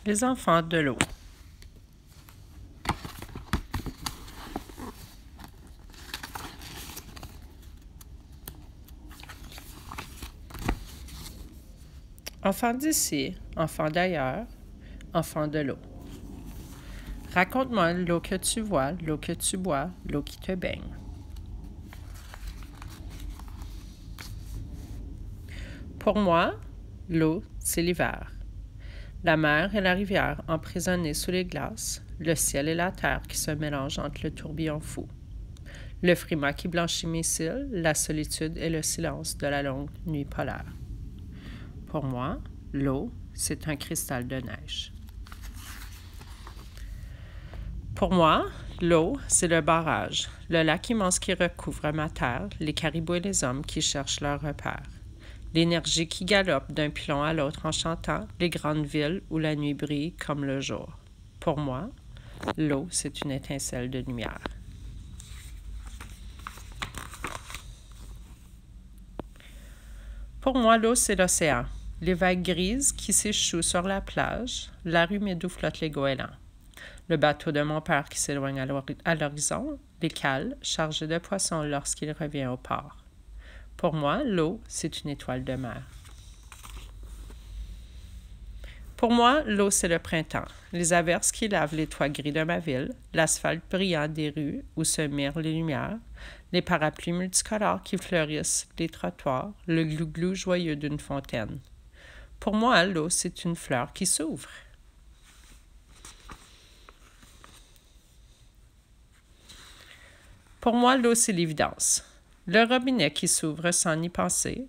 Les enfants de l'eau. Enfants d'ici, enfants d'ailleurs, enfants de l'eau. Raconte-moi l'eau que tu vois, l'eau que tu bois, l'eau qui te baigne. Pour moi, l'eau, c'est l'hiver. La mer et la rivière emprisonnées sous les glaces, le ciel et la terre qui se mélangent entre le tourbillon fou. Le frima qui blanchit mes cils, la solitude et le silence de la longue nuit polaire. Pour moi, l'eau, c'est un cristal de neige. Pour moi, l'eau, c'est le barrage, le lac immense qui recouvre ma terre, les caribous et les hommes qui cherchent leur repère. L'énergie qui galope d'un pilon à l'autre en chantant, les grandes villes où la nuit brille comme le jour. Pour moi, l'eau, c'est une étincelle de lumière. Pour moi, l'eau, c'est l'océan. Les vagues grises qui s'échouent sur la plage, la rue humide où flottent les goélands. Le bateau de mon père qui s'éloigne à l'horizon, les cales chargées de poissons lorsqu'il revient au port. Pour moi, l'eau, c'est une étoile de mer. Pour moi, l'eau, c'est le printemps. Les averses qui lavent les toits gris de ma ville, l'asphalte brillant des rues où se mirent les lumières, les parapluies multicolores qui fleurissent les trottoirs, le glou-glou joyeux d'une fontaine. Pour moi, l'eau, c'est une fleur qui s'ouvre. Pour moi, l'eau, c'est l'évidence. Le robinet qui s'ouvre sans y penser,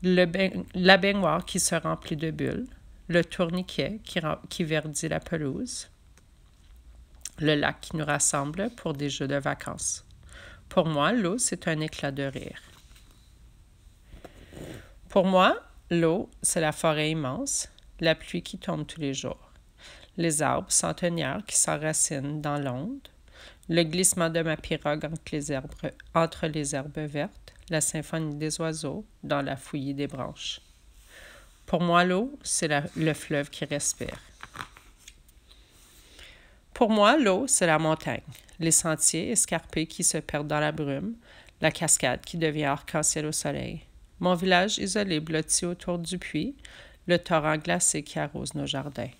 la baignoire qui se remplit de bulles, le tourniquet qui verdit la pelouse, le lac qui nous rassemble pour des jeux de vacances. Pour moi, l'eau, c'est un éclat de rire. Pour moi, l'eau, c'est la forêt immense, la pluie qui tombe tous les jours, les arbres centenaires qui s'enracinent dans l'onde, le glissement de ma pirogue entre les herbes vertes, la symphonie des oiseaux dans la fouillis des branches. Pour moi, l'eau, c'est le fleuve qui respire. Pour moi, l'eau, c'est la montagne, les sentiers escarpés qui se perdent dans la brume, la cascade qui devient arc-en-ciel au soleil, mon village isolé blotti autour du puits, le torrent glacé qui arrose nos jardins.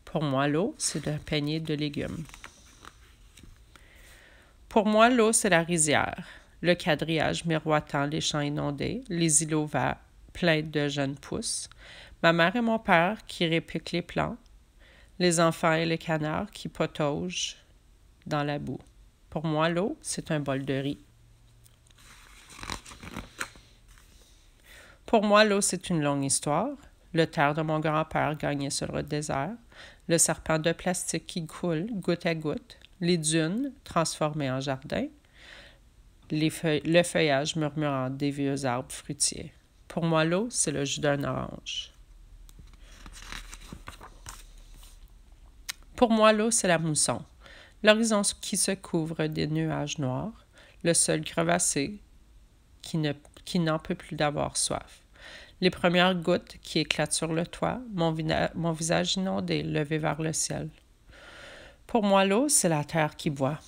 Pour moi, l'eau, c'est un panier de légumes. Pour moi, l'eau, c'est la rizière, le quadrillage miroitant les champs inondés, les îlots verts pleins de jeunes pousses, ma mère et mon père qui répiquent les plants, les enfants et les canards qui pataugent dans la boue. Pour moi, l'eau, c'est un bol de riz. Pour moi, l'eau, c'est une longue histoire. Le terre de mon grand-père gagné sur le désert, le serpent de plastique qui coule goutte à goutte, les dunes transformées en jardin, le feuillage murmurant des vieux arbres fruitiers. Pour moi, l'eau, c'est le jus d'un orange. Pour moi, l'eau, c'est la mousson. L'horizon qui se couvre des nuages noirs, le sol crevassé qui n'en peut plus d'avoir soif. Les premières gouttes qui éclatent sur le toit, mon visage inondé, levé vers le ciel. Pour moi, l'eau, c'est la terre qui boit.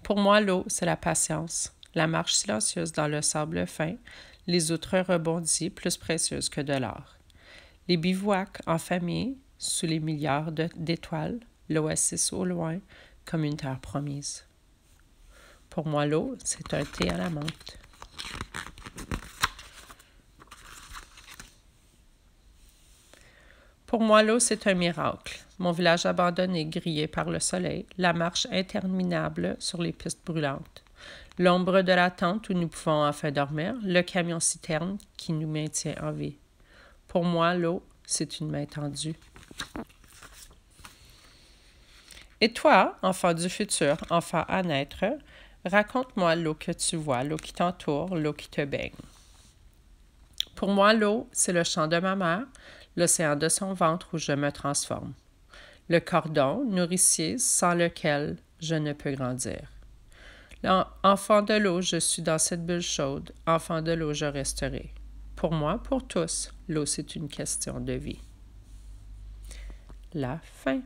Pour moi, l'eau, c'est la patience, la marche silencieuse dans le sable fin, les outres rebondies plus précieuses que de l'or. Les bivouacs en famille, sous les milliards d'étoiles, l'oasis au loin, comme une terre promise. Pour moi, l'eau, c'est un thé à la menthe. Pour moi, l'eau, c'est un miracle. Mon village abandonné, grillé par le soleil, la marche interminable sur les pistes brûlantes, l'ombre de la tente où nous pouvons enfin dormir, le camion-citerne qui nous maintient en vie. Pour moi, l'eau, c'est une main tendue. Et toi, enfant du futur, enfant à naître, raconte-moi l'eau que tu vois, l'eau qui t'entoure, l'eau qui te baigne. Pour moi, l'eau, c'est le chant de ma mère, l'océan de son ventre où je me transforme. Le cordon nourricier sans lequel je ne peux grandir. Enfant de l'eau, je suis dans cette bulle chaude. Enfant de l'eau, je resterai. Pour moi, pour tous, l'eau, c'est une question de vie. La fin.